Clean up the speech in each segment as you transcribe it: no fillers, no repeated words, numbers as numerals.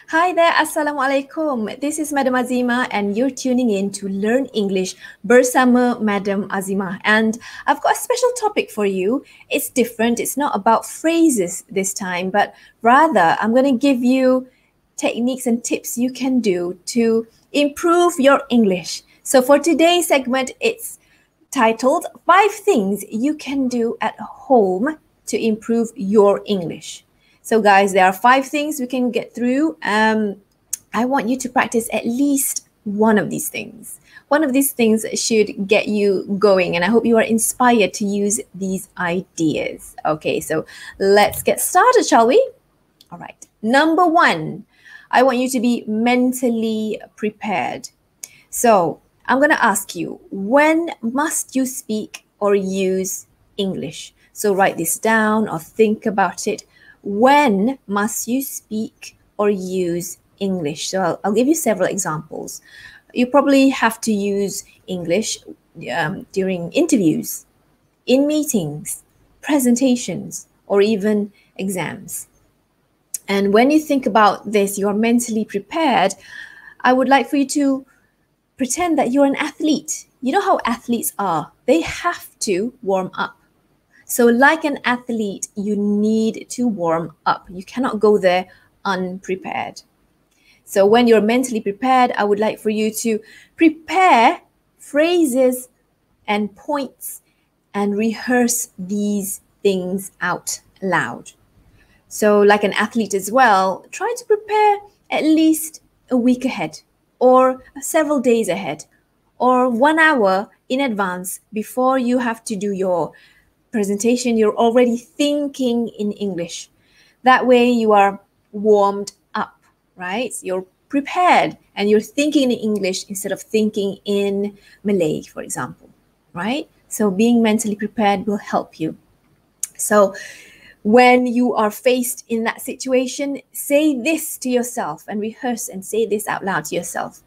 Hi there, Assalamualaikum. This is Madam Azimah and you're tuning in to Learn English Bersama Madam Azimah. And I've got a special topic for you. It's different. It's not about phrases this time, but rather I'm going to give you techniques and tips you can do to improve your English. So for today's segment, it's titled 5 Things You Can Do at Home to Improve Your English. So guys, there are 5 things we can get through. I want you to practice at least one of these things. One of these things should get you going, and I hope you are inspired to use these ideas. Okay, so let's get started, shall we? All right. Number 1, I want you to be mentally prepared. So I'm going to ask you, when must you speak or use English? So write this down or think about it. When must you speak or use English? So I'll give you several examples. You probably have to use English during interviews, in meetings, presentations, or even exams. And when you think about this, you're mentally prepared. I would like for you to pretend that you're an athlete. You know how athletes are. They have to warm up. So like an athlete, you need to warm up. You cannot go there unprepared. So when you're mentally prepared, I would like for you to prepare phrases and points and rehearse these things out loud. So like an athlete as well, try to prepare at least a week ahead or several days ahead or 1 hour in advance before you have to do your presentation. You're already thinking in English. That way you are warmed up, right? You're prepared and you're thinking in English instead of thinking in Malay, for example, right? So being mentally prepared will help you. So when you are faced in that situation, say this to yourself and rehearse and say this out loud to yourself.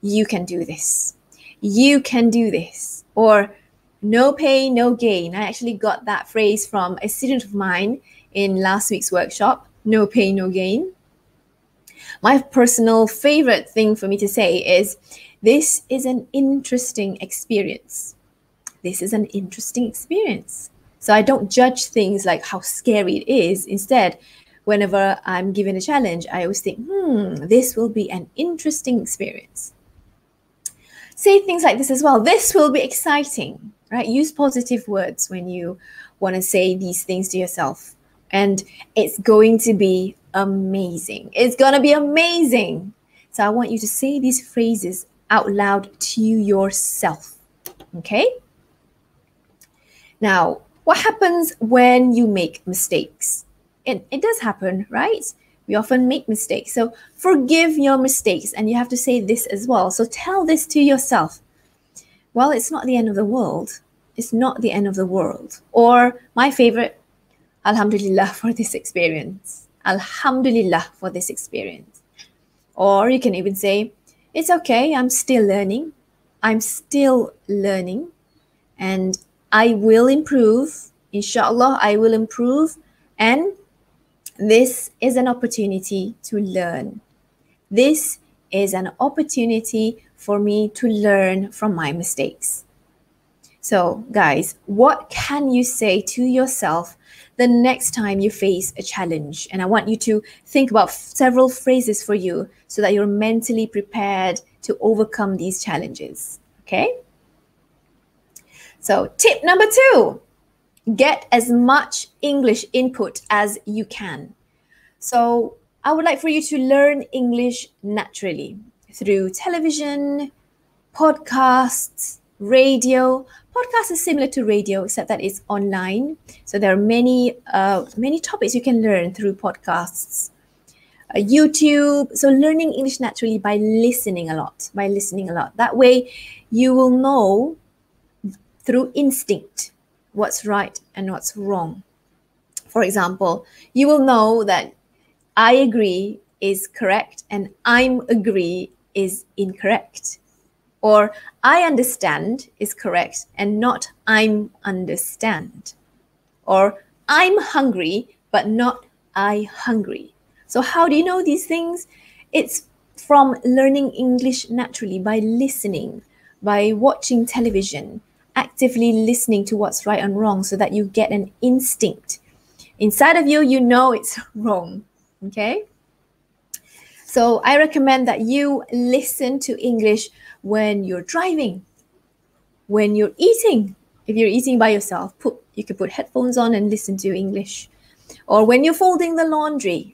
You can do this. You can do this. Or no pain, no gain. I actually got that phrase from a student of mine in last week's workshop. No pain, no gain. My personal favorite thing for me to say is, this is an interesting experience. This is an interesting experience. So I don't judge things like how scary it is. Instead, whenever I'm given a challenge, I always think, this will be an interesting experience. Say things like this as well. This will be exciting, right? Use positive words when you want to say these things to yourself. And it's going to be amazing. It's going to be amazing. So I want you to say these phrases out loud to yourself. Okay? Now, what happens when you make mistakes? It does happen, right? We often make mistakes. So forgive your mistakes. And you have to say this as well. So tell this to yourself. Well, it's not the end of the world. It's not the end of the world. Or my favorite, Alhamdulillah for this experience. Alhamdulillah for this experience. Or you can even say, it's okay, I'm still learning. I'm still learning. And I will improve. Inshallah, I will improve. And this is an opportunity to learn. This is an opportunity for me to learn from my mistakes. So guys, what can you say to yourself the next time you face a challenge? And I want you to think about several phrases for you so that you're mentally prepared to overcome these challenges. Okay? So tip number 2, get as much English input as you can. So I would like for you to learn English naturally through television, podcasts, radio. Podcast is similar to radio, except that it's online. So there are many topics you can learn through podcasts. YouTube. So learning English naturally by listening a lot. That way you will know through instinct what's right and what's wrong. For example, you will know that I agree is correct and I'm agree is incorrect. Or I understand is correct and not I'm understand. Or I'm hungry but not I hungry. So So how do you know these things? It's from learning English naturally by listening, by watching television, actively listening to what's right and wrong so that you get an instinct. Inside of you, you know it's wrong, okay? So I recommend that you listen to English when you're driving, when you're eating. If you're eating by yourself, you can put headphones on and listen to English. Or when you're folding the laundry,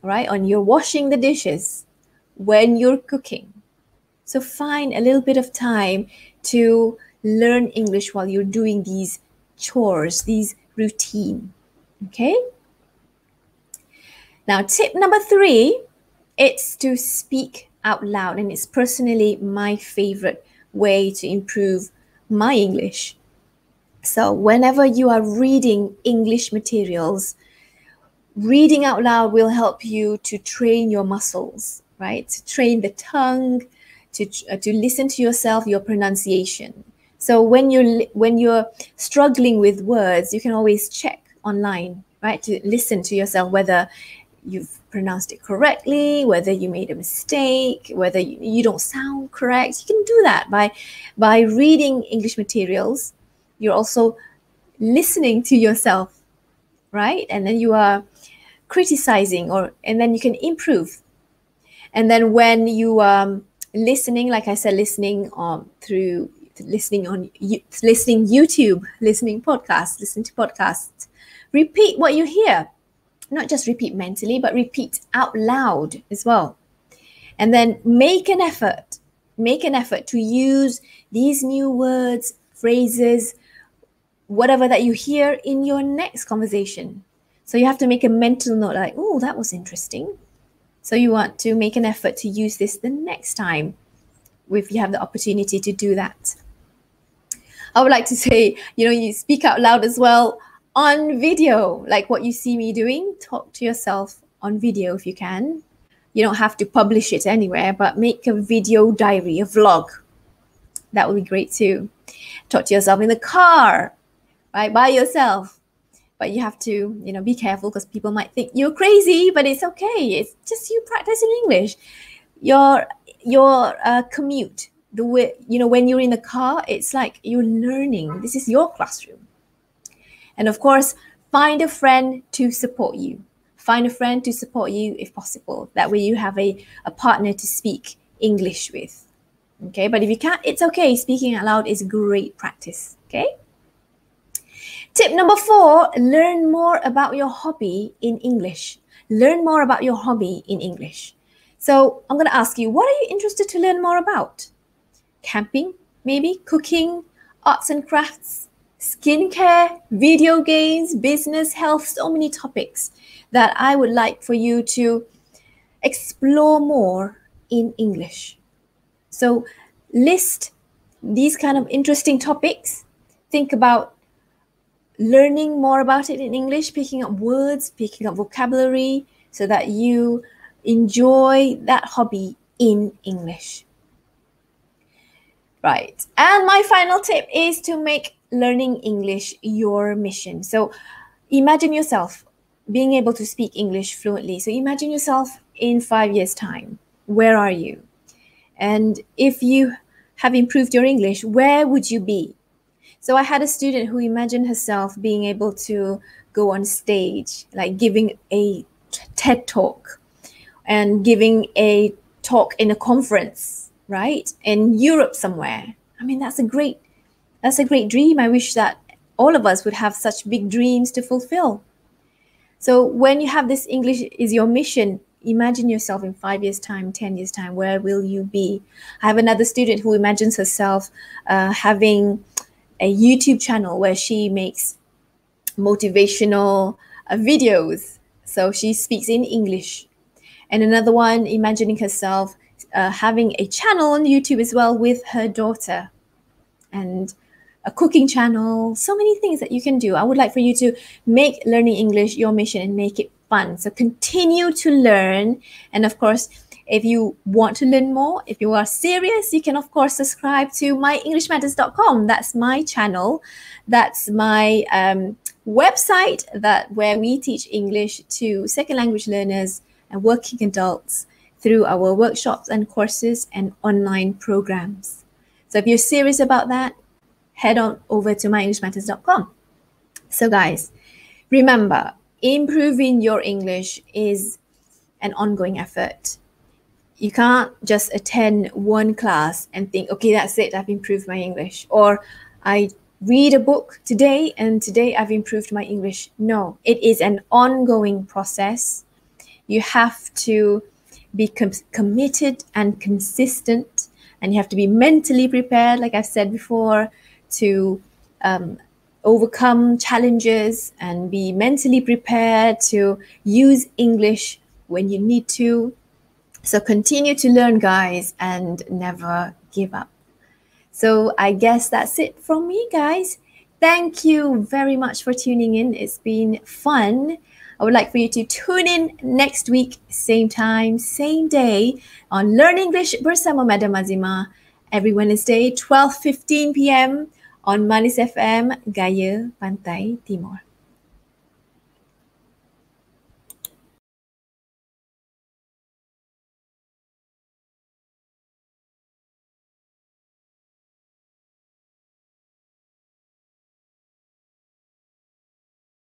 right? Or you're washing the dishes, when you're cooking. So find a little bit of time to learn English while you're doing these chores, these routine, okay? Now, tip number 3, it's to speak out loud. And it's personally my favorite way to improve my English. So whenever you are reading English materials, reading out loud will help you to train your muscles, right? To train the tongue, to listen to yourself, your pronunciation. So when you're struggling with words, you can always check online, right? To listen to yourself whether you've pronounced it correctly, whether you made a mistake, whether you don't sound correct. You can do that by reading English materials. You're also listening to yourself, right? And then you are criticizing, and then you can improve. And then when you listening, like I said, listening YouTube, listening to podcasts, repeat what you hear. Not just repeat mentally, but repeat out loud as well. And then make an effort to use these new words, phrases, whatever that you hear in your next conversation. So you have to make a mental note like, oh, that was interesting. So you want to make an effort to use this the next time if you have the opportunity to do that. I would like to say, you speak out loud as well on video, like what you see me doing. Talk to yourself on video if you can. You don't have to publish it anywhere, but make a video diary, a vlog. That would be great too. Talk to yourself in the car, right, by yourself. But you have to, be careful because people might think you're crazy, but it's okay. It's just you practicing English. Your commute, the way, when you're in the car, it's like you're learning. This is your classroom. And of course, find a friend to support you. Find a friend to support you if possible. That way you have a partner to speak English with. Okay, but if you can't, it's okay. Speaking out loud is great practice. Okay. Tip number 4, learn more about your hobby in English. Learn more about your hobby in English. So I'm going to ask you, what are you interested to learn more about? Camping, maybe, cooking, arts and crafts, skincare, video games, business, health, so many topics that I would like for you to explore more in English. So list these kind of interesting topics. Think about learning more about it in English, picking up words, picking up vocabulary so that you enjoy that hobby in English. Right. And my final tip is to make learning English your mission. So imagine yourself being able to speak English fluently. So imagine yourself in 5 years' time. Where are you? And if you have improved your English, where would you be? So I had a student who imagined herself being able to go on stage, like giving a TED talk and giving a talk in a conference, right? In Europe somewhere. I mean, that's a great dream. I wish that all of us would have such big dreams to fulfill. So when you have this English is your mission, imagine yourself in 5 years' time, 10 years' time, where will you be? I have another student who imagines herself having a YouTube channel where she makes motivational videos. So she speaks in English. And another one imagining herself having a channel on YouTube as well with her daughter. And a cooking channel, so many things that you can do. I would like for you to make learning English your mission and make it fun. So continue to learn. And of course, if you want to learn more, if you are serious, you can of course subscribe to myenglishmatters.com. That's my channel. That's my website where we teach English to second language learners and working adults through our workshops and courses and online programs. So if you're serious about that, head on over to myenglishmatters.com. So guys, remember, improving your English is an ongoing effort. You can't just attend one class and think, okay, that's it, I've improved my English. Or I read a book today and today I've improved my English. No, it is an ongoing process. You have to be committed and consistent, and you have to be mentally prepared, like I've said before, to overcome challenges and be mentally prepared to use English when you need to. So continue to learn, guys, and never give up. So I guess that's it from me, guys. Thank you very much for tuning in. It's been fun. I would like for you to tune in next week, same time, same day, on Learn English Bersama Madam Azimah, every Wednesday, 12:15 p.m. on Manis FM, Gaya Pantai Timur.